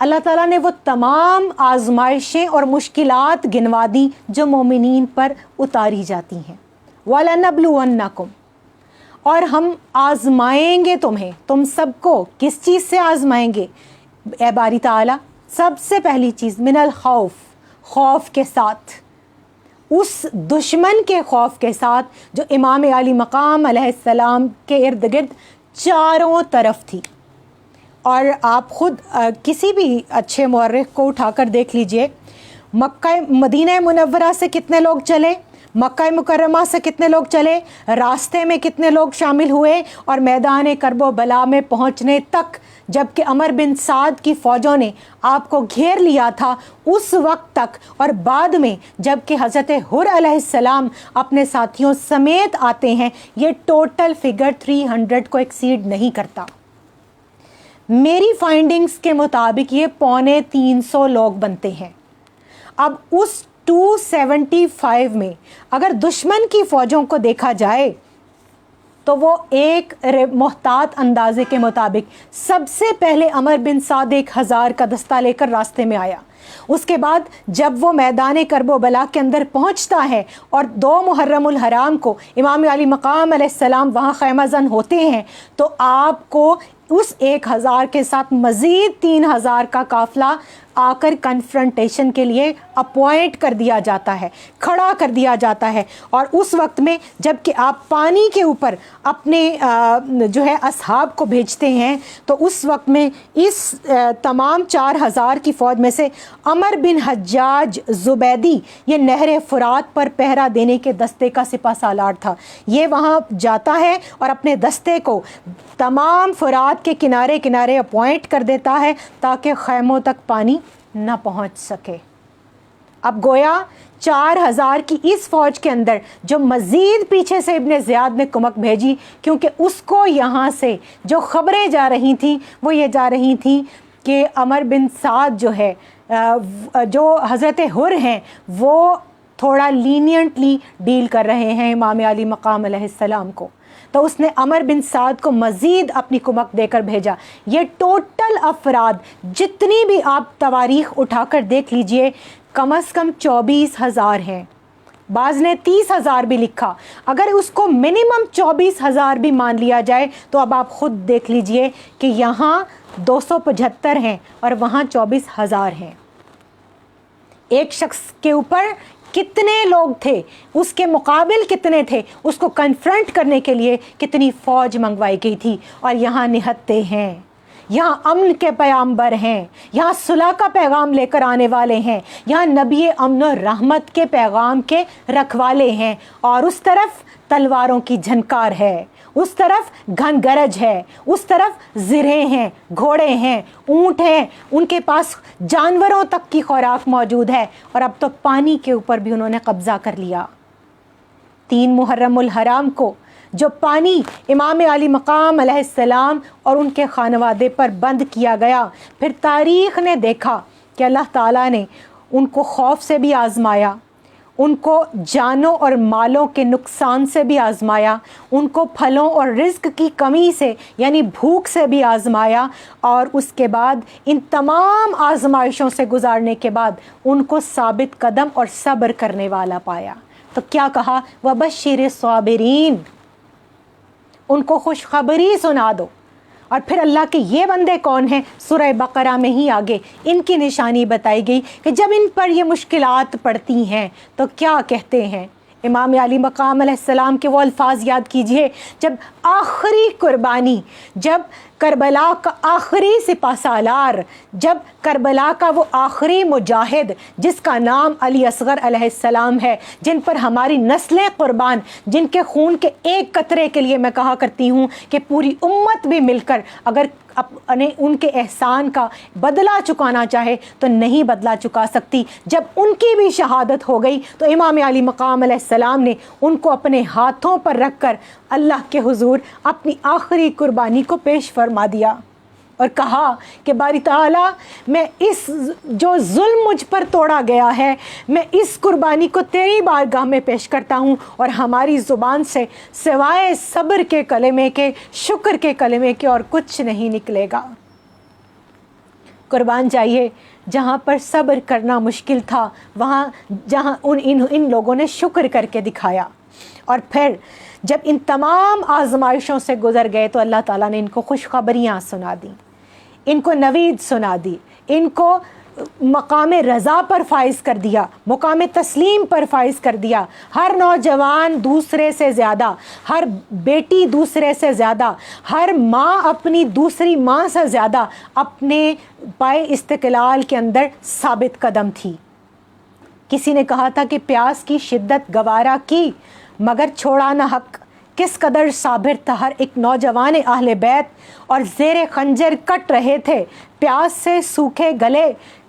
اللہ تعالیٰ نے وہ تمام آزمائشیں اور مشکلات گنوا دیں جو مومنین پر اتاری جاتی ہیں. وَلَنَبْلُوَنَّكُمْ، اور ہم آزمائیں گے تمہیں. تم سب کو کس چیز سے آزمائیں گے اے باری تعالیٰ؟ سب سے پہلی چیز من الخوف، خوف کے ساتھ، اس دشمن کے خوف کے ساتھ جو امام علی مقام علیہ السلام کے ارد گرد چاروں طرف تھی. اور آپ خود کسی بھی اچھے مورخ کو اٹھا کر دیکھ لیجئے، مدینہ منورہ سے کتنے لوگ چلے، مکہ مکرمہ سے کتنے لوگ چلے، راستے میں کتنے لوگ شامل ہوئے، اور میدان کرب و بلا میں پہنچنے تک جب کہ عمر بن سعد کی فوجوں نے آپ کو گھیر لیا تھا اس وقت تک، اور بعد میں جب کہ حضرت حر علیہ السلام اپنے ساتھیوں سمیت آتے ہیں، یہ ٹوٹل فگر 300 کو ایکسیڈ نہیں کرتا. میری فائنڈنگز کے مطابق یہ 250 لوگ بنتے ہیں. اب اس 275 میں اگر دشمن کی فوجوں کو دیکھا جائے تو وہ ایک محتاط اندازے کے مطابق سب سے پہلے عمر بن سعد 1000 کا دستہ لے کر راستے میں آیا. اس کے بعد جب وہ میدان کرب و بلا کے اندر پہنچتا ہے اور 2 محرم الحرام کو امام علی مقام علیہ السلام وہاں خیمہ زن ہوتے ہیں، تو آپ کو اس 1000 کے ساتھ مزید 3000 کا قافلہ آ کر کنفرنٹیشن کے لیے اپوائنٹ کر دیا جاتا ہے، کھڑا کر دیا جاتا ہے. اور اس وقت میں جب کہ آپ پانی کے اوپر اپنے جو ہے اصحاب کو بھیجتے ہیں، تو اس وقت میں اس تمام 4000 کی فوج میں سے عمر بن حجاج زبیدی یہ نہر فرات پر پہرا دینے کے دستے کا سپہ سالار تھا. یہ وہاں جاتا ہے اور اپنے دستے کو تمام فرات کے کنارے کنارے اپوائنٹ کر دیتا ہے تاکہ خیموں تک پانی نہ پہنچ سکے. اب گویا 4000 کی اس فوج کے اندر جو مزید پیچھے سے ابن زیاد نے کمک بھیجی، کیونکہ اس کو یہاں سے جو خبریں جا رہی تھیں وہ یہ جا رہی تھیں کہ عمر بن سعد جو ہے، جو حضرت حر ہیں، وہ تھوڑا لینینٹلی ڈیل کر رہے ہیں امام علی مقام علیہ السلام کو. تو اس نے عمر بن سعد کو مزید اپنی کمک دے کر بھیجا. یہ ٹوٹل افراد جتنی بھی آپ تواریخ اٹھا کر دیکھ لیجئے کم از کم 24,000 ہیں. بعض نے 30,000 بھی لکھا. اگر اس کو منیمم 24,000 بھی مان لیا جائے تو اب آپ خود دیکھ لیجئے کہ یہاں 275 ہیں اور وہاں 24,000 ہیں. ایک شخص کے اوپر کتنے لوگ تھے، اس کے مقابل کتنے تھے، اس کو کنفرنٹ کرنے کے لیے کتنی فوج منگوائی گئی تھی. اور یہاں نہتے ہیں، یہاں امن کے پیغامبر ہیں، یہاں صلح کا پیغام لے کر آنے والے ہیں، یہاں نبی امن و رحمت کے پیغام کے رکھوالے ہیں. اور اس طرف تلواروں کی جھنکار ہے، اس طرف گھن گرج ہے، اس طرف زرہیں ہیں، گھوڑے ہیں، اونٹ ہیں، ان کے پاس جانوروں تک کی خوراک موجود ہے. اور اب تو پانی کے اوپر بھی انہوں نے قبضہ کر لیا. 3 محرم الحرام کو جو پانی امام علی مقام علیہ السلام اور ان کے خانوادے پر بند کیا گیا، پھر تاریخ نے دیکھا کہ اللہ تعالیٰ نے ان کو خوف سے بھی آزمایا، ان کو جانوں اور مالوں کے نقصان سے بھی آزمایا، ان کو پھلوں اور رزق کی کمی سے یعنی بھوک سے بھی آزمایا. اور اس کے بعد ان تمام آزمائشوں سے گزارنے کے بعد ان کو ثابت قدم اور صبر کرنے والا پایا. تو کیا کہا؟ وَبَشِّرِ الصَّابِرِينَ، ان کو خوشخبری سنا دو. اور پھر اللہ کے یہ بندے کون ہیں؟ سورہ بقرہ میں ہی آگے ان کی نشانی بتائی گئی کہ جب ان پر یہ مشکلات پڑتی ہیں تو کیا کہتے ہیں. امام علی مقام علیہ السلام کے وہ الفاظ یاد کیجئے جب آخری قربانی، جب کربلا کا آخری سپہ سالار، جب کربلا کا وہ آخری مجاہد جس کا نام علی اصغر علیہ السلام ہے، جن پر ہماری نسلیں قربان، جن کے خون کے ایک قطرے کے لیے میں کہا کرتی ہوں کہ پوری امت بھی مل کر اگر اپنے ان کے احسان کا بدلہ چکانا چاہے تو نہیں بدلہ چکا سکتی. جب ان کی بھی شہادت ہو گئی تو امام علی مقام علیہ السلام نے ان کو اپنے ہاتھوں پر رکھ کر اللہ کے حضور اپنی آخری قربانی کو پیش فرما دیا اور کہا کہ باری تعالیٰ، میں اس جو ظلم مجھ پر توڑا گیا ہے، میں اس قربانی کو تیری بارگاہ میں پیش کرتا ہوں، اور ہماری زبان سے سوائے صبر کے کلمے کے، شکر کے کلمے کے اور کچھ نہیں نکلے گا. قربان جائیے، جہاں پر صبر کرنا مشکل تھا وہاں جہاں ان لوگوں نے شکر کر کے دکھایا، اور پھر جب ان تمام آزمائشوں سے گزر گئے تو اللہ تعالیٰ نے ان کو خوشخبریاں سنا دیں، ان کو نوید سنا دی، ان کو مقام رضا پر فائز کر دیا، مقام تسلیم پر فائز کر دیا۔ ہر نوجوان دوسرے سے زیادہ، ہر بیٹی دوسرے سے زیادہ، ہر ماں اپنی دوسری ماں سے زیادہ اپنے پائے استقلال کے اندر ثابت قدم تھی۔ کسی نے کہا تھا کہ پیاس کی شدت گوارا کی مگر چھوڑا نہ حق، کس قدر صابر تھا ہر ایک نوجوان اہل بیت، اور زیر خنجر کٹ رہے تھے پیاس سے سوکھے گلے،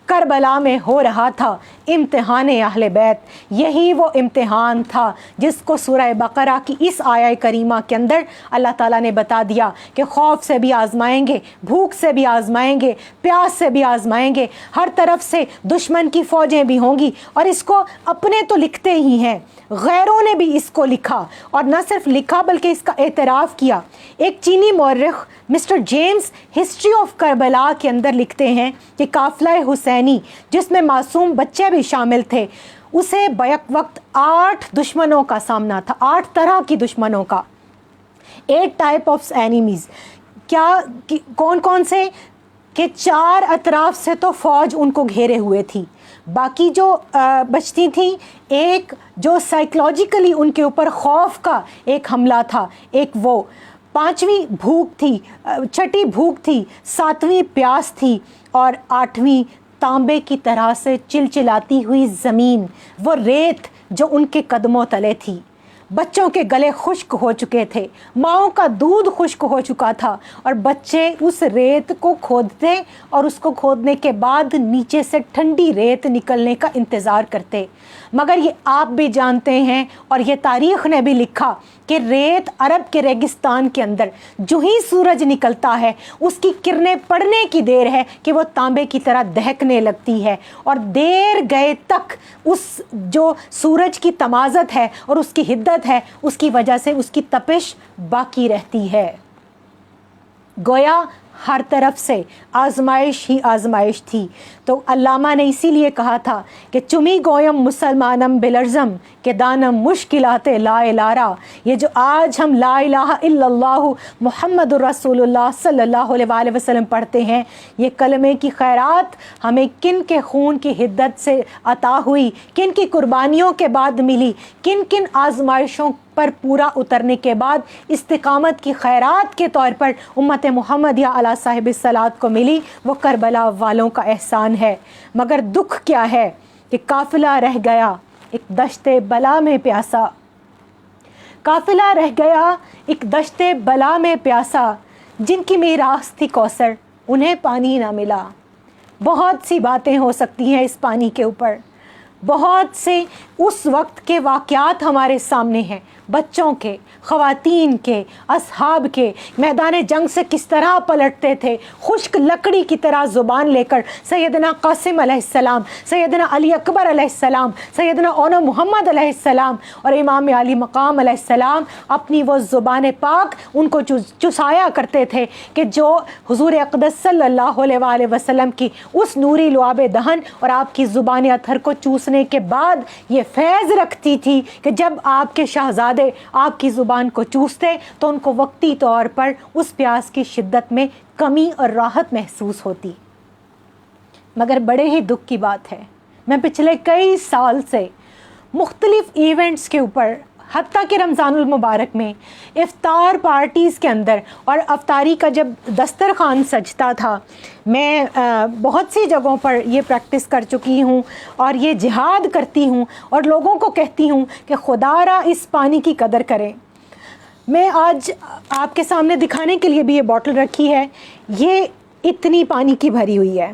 کربلا میں ہو رہا تھا امتحان اہل بیت۔ یہی وہ امتحان تھا جس کو سورہ بقرہ کی اس آیہ کریمہ کے اندر اللہ تعالیٰ نے بتا دیا کہ خوف سے بھی آزمائیں گے، بھوک سے بھی آزمائیں گے، پیاس سے بھی آزمائیں گے، ہر طرف سے دشمن کی فوجیں بھی ہوں گی۔ اور اس کو اپنے تو لکھتے ہی ہیں، غیروں نے بھی اس کو لکھا، اور نہ صرف لکھا بلکہ اس کا اعتراف کیا۔ ایک چینی مورخ mister James history of Karbala کے اندر لکھتے ہیں کہ قافلہ حسینی جس میں معصوم بچے بھی شامل تھے، اسے بیک وقت 8 دشمنوں کا سامنا تھا، 8 طرح کی دشمنوں کا، 8 ٹائپ آف اینیمیز۔ کیا کون کون سے؟ کہ 4 اطراف سے تو فوج ان کو گھیرے ہوئے تھی، باقی جو بچتی تھیں، ایک جو سائیکلوجیکلی ان کے اوپر خوف کا ایک حملہ تھا، ایک وہ 5ویں بھوک تھی، 6ٹھی بھوک تھی، 7ویں پیاس تھی، اور 8ویں تانبے کی طرح سے چلچلاتی ہوئی زمین، وہ ریت جو ان کے قدموں تلے تھی۔ بچوں کے گلے خشک ہو چکے تھے، ماؤں کا دودھ خشک ہو چکا تھا، اور بچے اس ریت کو کھودتے اور اس کو کھودنے کے بعد نیچے سے ٹھنڈی ریت نکلنے کا انتظار کرتے۔ مگر یہ آپ بھی جانتے ہیں اور یہ تاریخ نے بھی لکھا کہ ریت عرب کے ریگستان کے اندر جو ہی سورج نکلتا ہے اس کی کرنیں پڑنے کی دیر ہے کہ وہ تانبے کی طرح دہکنے لگتی ہے، اور دیر گئے تک اس جو سورج کی تمازت ہے اور اس کی حدت ہے اس کی وجہ سے اس کی تپش باقی رہتی ہے۔ گویا ہر طرف سے آزمائش ہی آزمائش تھی۔ تو علامہ نے اسی لیے کہا تھا کہ چمی گویم مسلمانم بلرزم کہ دانم مشکلات لا الارا۔ یہ جو آج ہم لا الہ الا اللہ محمد الرسول اللہ صلی اللہ علیہ وآلہ وسلم پڑھتے ہیں، یہ کلمے کی خیرات ہمیں کن کے خون کی حدت سے عطا ہوئی، کن کی قربانیوں کے بعد ملی، کن کن آزمائشوں پر پورا اترنے کے بعد استقامت کی خیرات کے طور پر امت محمدیہ علی صاحب الصلاۃ کو ملی، وہ کربلا والوں کا احسان ہے۔ مگر دکھ کیا ہے کہ قافلہ رہ گیا ایک دشت بلا میں پیاسا، قافلہ رہ گیا ایک دشت بلا میں پیاسا، جن کی میراث تھی کوثر انہیں پانی نہ ملا۔ بہت سی باتیں ہو سکتی ہیں اس پانی کے اوپر، بہت سے اس وقت کے واقعات ہمارے سامنے ہیں، بچوں کے، خواتین کے، اصحاب کے، میدان جنگ سے کس طرح پلٹتے تھے، خشک لکڑی کی طرح زبان لے کر سیدنا قاسم علیہ السلام، سیدنا علی اکبر علیہ السلام، سیدنا اون محمد علیہ السلام اور امام علی مقام علیہ السلام اپنی وہ زبان پاک ان کو چسایا کرتے تھے کہ جو حضور اقدس صلی اللہ علیہ وآلہ وسلم کی اس نوری لعاب دہن اور آپ کی زبان اطہر کو چوسنے کے بعد یہ فیض رکھتی تھی کہ جب آپ کے شہزادے آپ کی زبان کو چوستے تو ان کو وقتی طور پر اس پیاس کی شدت میں کمی اور راحت محسوس ہوتی۔ مگر بڑے ہی دکھ کی بات ہے، میں پچھلے کئی سال سے مختلف ایونٹس کے اوپر، حتیٰ کہ رمضان المبارک میں افطار پارٹیز کے اندر اور افطاری کا جب دسترخوان سجتا تھا، میں بہت سی جگہوں پر یہ پریکٹس کر چکی ہوں اور یہ جہاد کرتی ہوں اور لوگوں کو کہتی ہوں کہ خدا را اس پانی کی قدر کریں۔ میں آج آپ کے سامنے دکھانے کے لیے بھی یہ بوٹل رکھی ہے، یہ اتنی پانی کی بھری ہوئی ہے۔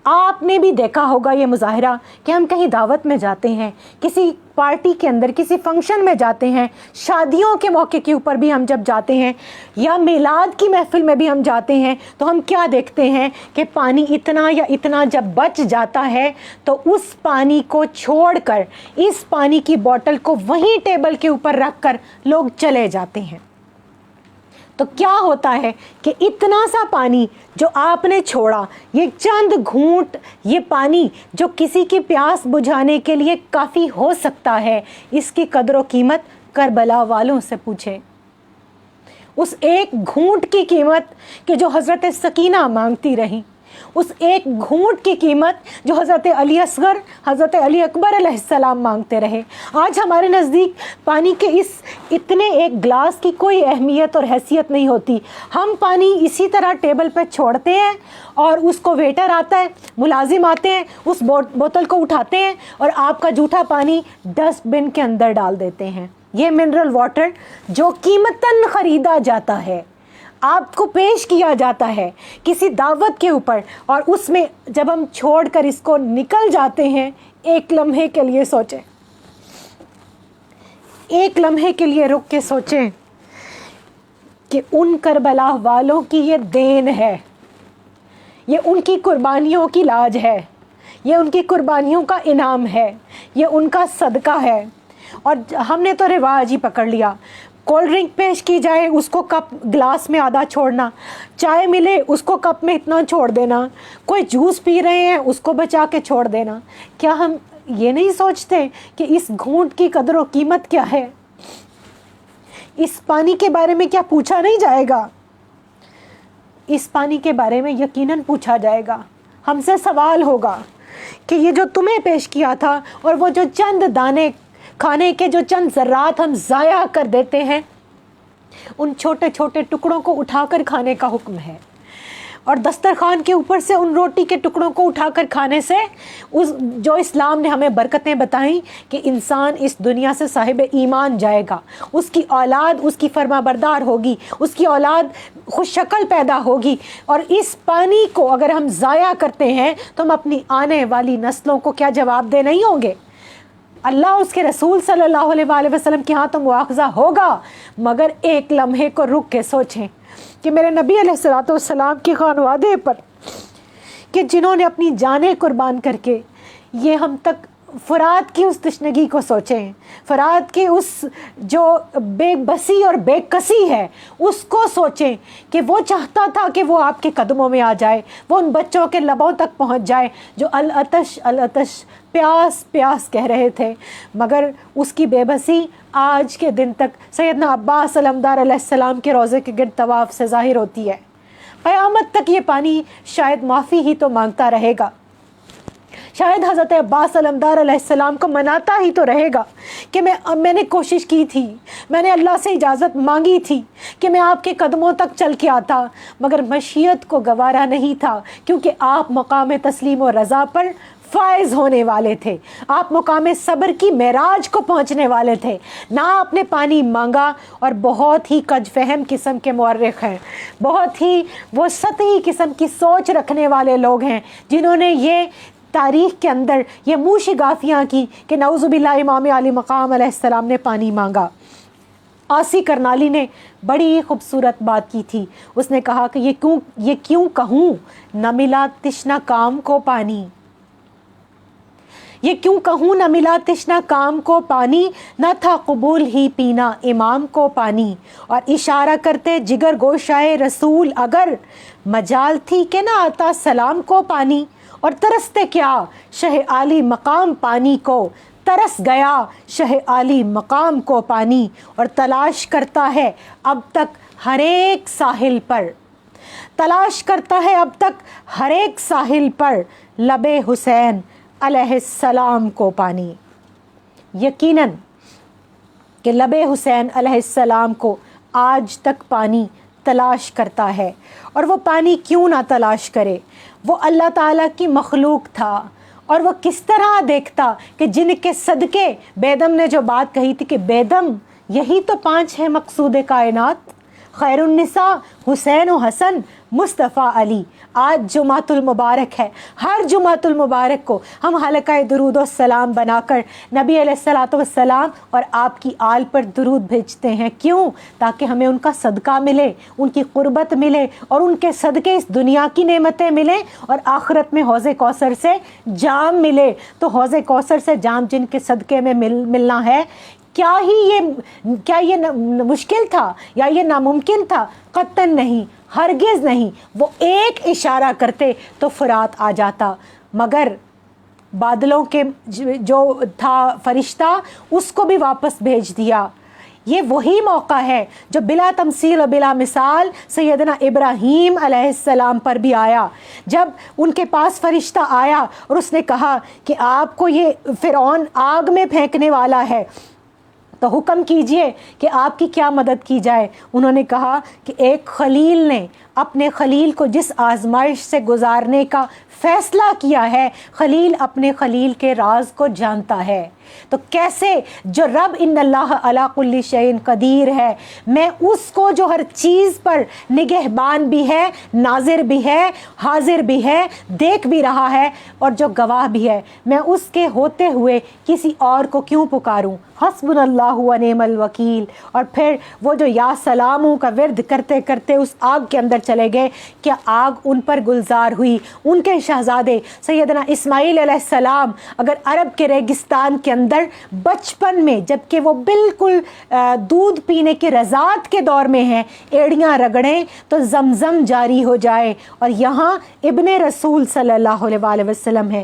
آپ نے بھی دیکھا ہوگا یہ مظاہرہ کہ ہم کہیں دعوت میں جاتے ہیں، کسی پارٹی کے اندر، کسی فنکشن میں جاتے ہیں، شادیوں کے موقع کے اوپر بھی ہم جب جاتے ہیں یا میلاد کی محفل میں بھی ہم جاتے ہیں تو ہم کیا دیکھتے ہیں کہ پانی اتنا یا اتنا جب بچ جاتا ہے تو اس پانی کو چھوڑ کر اس پانی کی بوٹل کو وہیں ٹیبل کے اوپر رکھ کر لوگ چلے جاتے ہیں۔ تو کیا ہوتا ہے کہ اتنا سا پانی جو آپ نے چھوڑا، یہ چند گھونٹ یہ پانی جو کسی کی پیاس بجھانے کے لیے کافی ہو سکتا ہے، اس کی قدر و قیمت کربلا والوں سے پوچھیں۔ اس ایک گھونٹ کی قیمت کہ جو حضرت سکینہ مانگتی رہیں، اس ایک گھونٹ کی قیمت جو حضرت علی اصغر، حضرت علی اکبر علیہ السلام مانگتے رہے۔ آج ہمارے نزدیک پانی کے اس اتنے ایک گلاس کی کوئی اہمیت اور حیثیت نہیں ہوتی۔ ہم پانی اسی طرح ٹیبل پہ چھوڑتے ہیں اور اس کو ویٹر آتا ہے، ملازم آتے ہیں، اس بوتل کو اٹھاتے ہیں اور آپ کا جھوٹا پانی ڈسٹ بن کے اندر ڈال دیتے ہیں۔ یہ منرل واٹر جو قیمتاً خریدا جاتا ہے، آپ کو پیش کیا جاتا ہے کسی دعوت کے اوپر، اور اس میں جب ہم چھوڑ کر اس کو نکل جاتے ہیں، ایک لمحے کے لیے سوچیں، ایک لمحے کے لیے رک کے سوچیں کہ ان کربلا والوں کی یہ دین ہے، یہ ان کی قربانیوں کی لاج ہے، یہ ان کی قربانیوں کا انعام ہے، یہ ان کا صدقہ ہے۔ اور ہم نے تو رواج ہی پکڑ لیا، کولڈ ڈرنک پیش کی جائے اس کو کپ گلاس میں آدھا چھوڑنا، چائے ملے اس کو کپ میں اتنا چھوڑ دینا، کوئی جوس پی رہے ہیں اس کو بچا کے چھوڑ دینا۔ کیا ہم یہ نہیں سوچتے کہ اس گھونٹ کی قدر و قیمت کیا ہے؟ اس پانی کے بارے میں کیا پوچھا نہیں جائے گا؟ اس پانی کے بارے میں یقیناً پوچھا جائے گا، ہم سے سوال ہوگا کہ یہ جو تمہیں پیش کیا تھا اور وہ جو چند دانے کھانے کے جو چند ذرات ہم ضائع کر دیتے ہیں، ان چھوٹے چھوٹے ٹکڑوں کو اٹھا کر کھانے کا حکم ہے، اور دسترخوان کے اوپر سے ان روٹی کے ٹکڑوں کو اٹھا کر کھانے سے اس جو اسلام نے ہمیں برکتیں بتائیں کہ انسان اس دنیا سے صاحب ایمان جائے گا، اس کی اولاد اس کی فرما بردار ہوگی، اس کی اولاد خوش شکل پیدا ہوگی۔ اور اس پانی کو اگر ہم ضائع کرتے ہیں تو ہم اپنی آنے والی نسلوں کو کیا جواب دے نہیں ہوں گے؟ اللہ اس کے رسول صلی اللہ علیہ وآلہ وسلم کے ہاں تو مواخذہ ہوگا، مگر ایک لمحے کو رک کے سوچیں کہ میرے نبی علیہ الصلوۃ والسلام کے خانوادے پر کہ جنہوں نے اپنی جانیں قربان کر کے یہ ہم تک فرات کی اس تشنگی کو سوچیں، فرات کی اس جو بے بسی اور بے کسی ہے اس کو سوچیں کہ وہ چاہتا تھا کہ وہ آپ کے قدموں میں آ جائے، وہ ان بچوں کے لبوں تک پہنچ جائے جو العطش العطش پیاس پیاس کہہ رہے تھے، مگر اس کی بے بسی آج کے دن تک سیدنا عباس علمدار علیہ السلام کے روضے کے گرد طواف سے ظاہر ہوتی ہے۔ قیامت تک یہ پانی شاید معافی ہی تو مانگتا رہے گا، شاید حضرت عباس علمدار علیہ السلام کو مناتا ہی تو رہے گا کہ میں نے کوشش کی تھی، میں نے اللہ سے اجازت مانگی تھی کہ میں آپ کے قدموں تک چل کے آتا، مگر مشیت کو گوارا نہیں تھا، کیونکہ آپ مقام تسلیم و رضا پر فائز ہونے والے تھے، آپ مقام صبر کی معراج کو پہنچنے والے تھے، نہ آپ نے پانی مانگا۔ اور بہت ہی کج فہم قسم کے مورخ ہیں، بہت ہی وہ سطحی قسم کی سوچ رکھنے والے لوگ ہیں جنہوں نے یہ تاریخ کے اندر یہ منہ شگافیاں کی کہ نعوذ باللہ امام علی مقام علیہ السلام نے پانی مانگا۔ آسی کرنالی نے بڑی خوبصورت بات کی تھی، اس نے کہا کہ یہ کیوں کہوں نہ ملا تشنا کام کو پانی، یہ کیوں کہوں نہ ملا تشنا کام کو پانی، نہ تھا قبول ہی پینا امام کو پانی، اور اشارہ کرتے جگر گوشائے رسول اگر مجال تھی کہ نہ آتا سلام کو پانی، اور ترستے کیا شہ عالی مقام پانی کو، ترس گیا شہ عالی مقام کو پانی، اور تلاش کرتا ہے اب تک ہر ایک ساحل پر، تلاش کرتا ہے اب تک ہر ایک ساحل پر لب حسین علیہ السلام کو پانی۔ یقیناً کہ لب حسین علیہ السلام کو آج تک پانی تلاش کرتا ہے، اور وہ پانی کیوں نہ تلاش کرے، وہ اللہ تعالیٰ کی مخلوق تھا، اور وہ کس طرح دیکھتا کہ جن کے صدقے بیدم نے جو بات کہی تھی کہ بیدم یہی تو 5 ہے مقصود کائنات، خیر النساء حسین و حسن مصطفیٰ علی۔ آج جمعۃ المبارک ہے، ہر جمعۃ المبارک کو ہم حلقہ درود و سلام بنا کر نبی علیہ الصلوۃ والسلام اور آپ کی آل پر درود بھیجتے ہیں، کیوں؟ تاکہ ہمیں ان کا صدقہ ملے، ان کی قربت ملے، اور ان کے صدقے اس دنیا کی نعمتیں ملیں، اور آخرت میں حوض کوثر سے جام ملے۔ تو حوض کوثر سے جام جن کے صدقے میں ملنا ہے، کیا یہ مشکل تھا یا یہ ناممکن تھا؟ قطعاً نہیں، ہرگز نہیں۔ وہ ایک اشارہ کرتے تو فرات آ جاتا، مگر بادلوں کے جو تھا فرشتہ اس کو بھی واپس بھیج دیا۔ یہ وہی موقع ہے جو بلا تمثیل و بلا مثال سیدنا ابراہیم علیہ السلام پر بھی آیا، جب ان کے پاس فرشتہ آیا اور اس نے کہا کہ آپ کو یہ فرعون آگ میں پھینکنے والا ہے، تو حکم کیجئے کہ آپ کی کیا مدد کی جائے۔ انہوں نے کہا کہ ایک خلیل نے اپنے خلیل کو جس آزمائش سے گزارنے کا فیصلہ کیا ہے، خلیل اپنے خلیل کے راز کو جانتا ہے۔ تو کیسے جو رب ان اللہ علی کل شیء قدیر ہے، میں اس کو جو ہر چیز پر نگہبان بھی ہے، ناظر بھی ہے، حاضر بھی ہے، دیکھ بھی رہا ہے اور جو گواہ بھی ہے، میں اس کے ہوتے ہوئے کسی اور کو کیوں پکاروں؟ حسبنا اللہ و نعم الوکیل۔ اور پھر وہ جو یا سلاموں کا ورد کرتے کرتے اس آگ کے اندر چلے گئے، کیا آگ ان پر گلزار ہوئی؟ ان کے شہزادے سیدنا اسماعیل علیہ السلام اگر عرب کے ریگستان کے اندر بچپن میں، جبکہ وہ بالکل دودھ پینے کے رضاعت کے دور میں ہیں، ایڑیاں رگڑیں تو زمزم جاری ہو جائے، اور یہاں ابن رسول صلی اللہ علیہ وآلہ وسلم ہے،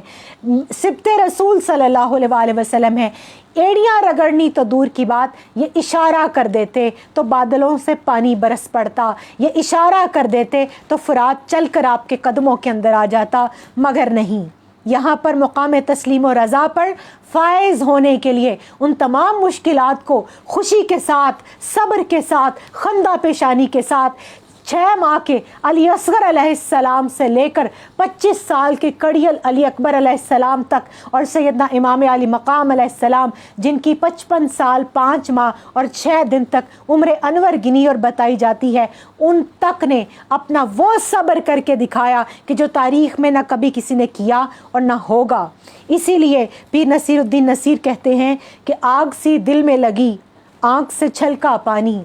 سبط رسول صلی اللہ علیہ وآلہ وسلم ہے، ایڑیاں رگڑنی تو دور کی بات، یہ اشارہ کر دیتے تو بادلوں سے پانی برس پڑتا، یہ اشارہ کر دیتے تو فرات چل کر آپ کے قدموں کے اندر آ جاتا، مگر نہیں۔ یہاں پر مقام تسلیم و رضا پر فائز ہونے کے لیے ان تمام مشکلات کو خوشی کے ساتھ، صبر کے ساتھ، خندہ پیشانی کے ساتھ 6 ماہ کے علی اصغر علیہ السلام سے لے کر 25 سال کے کڑیل علی اکبر علیہ السلام تک، اور سیدنا امام علی مقام علیہ السلام جن کی 55 سال 5 ماہ اور 6 دن تک عمر انور گنی اور بتائی جاتی ہے، ان تک نے اپنا وہ صبر کر کے دکھایا کہ جو تاریخ میں نہ کبھی کسی نے کیا اور نہ ہوگا۔ اسی لیے پیر نصیر الدین نصیر کہتے ہیں کہ آگ سی دل میں لگی، آنکھ سے چھلکا پانی،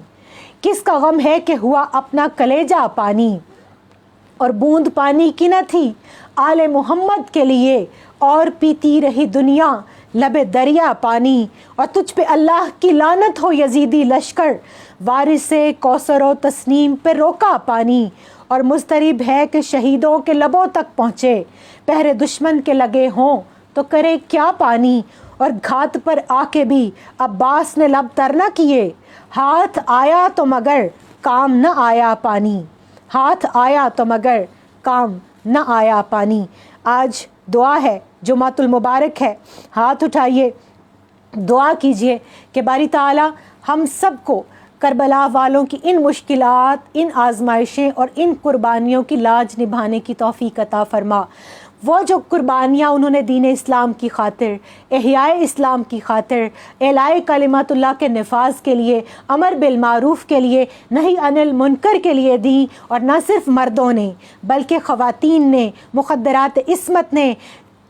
کس کا غم ہے کہ ہوا اپنا کلیجہ پانی، اور بوند پانی کی نہ تھی آل محمد کے لیے، اور پیتی رہی دنیا لب دریا پانی، اور تجھ پہ اللہ کی لعنت ہو یزیدی لشکر، وارث کوثر و تسنیم پہ روکا پانی، اور مضطرب ہے کہ شہیدوں کے لبوں تک پہنچے، پہرے دشمن کے لگے ہوں تو کرے کیا پانی، اور گھات پر آ کے بھی عباس نے لب تر نہ کیے، ہاتھ آیا تو مگر کام نہ آیا پانی، ہاتھ آیا تو مگر کام نہ آیا پانی۔ آج دعا ہے، جمعۃ المبارک ہے، ہاتھ اٹھائیے، دعا کیجئے کہ باری تعالیٰ ہم سب کو کربلا والوں کی ان مشکلات، ان آزمائشیں اور ان قربانیوں کی لاج نبھانے کی توفیق عطا فرما۔ وہ جو قربانیاں انہوں نے دین اسلام کی خاطر، احیاء اسلام کی خاطر، اعلاء کلمات اللہ کے نفاذ کے لیے، امر بالمعروف کے لیے، نہی عن المنکر کے لیے دیں، اور نہ صرف مردوں نے بلکہ خواتین نے، مخدرات عصمت نے،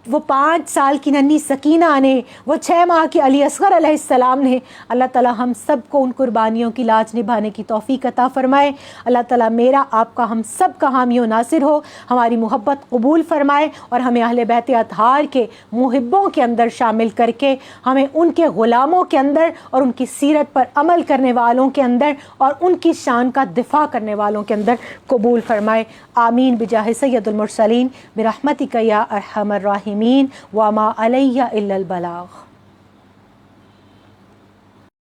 وہ 5 سال کی ننھی سکینہ نے، وہ 6 ماہ کی علی اصغر علیہ السلام نے، اللہ تعالیٰ ہم سب کو ان قربانیوں کی لاج نبھانے کی توفیق عطا فرمائے۔ اللہ تعالیٰ میرا، آپ کا، ہم سب کا حامی و ناصر ہو، ہماری محبت قبول فرمائے، اور ہمیں اہل بیت اطہار کے محبوں کے اندر شامل کر کے ہمیں ان کے غلاموں کے اندر اور ان کی سیرت پر عمل کرنے والوں کے اندر اور ان کی شان کا دفاع کرنے والوں کے اندر قبول فرمائے۔ آمین بجاہ سید المرسلین برحمتک یا ارحم الراحمین، وما علیہ الا البلاغ۔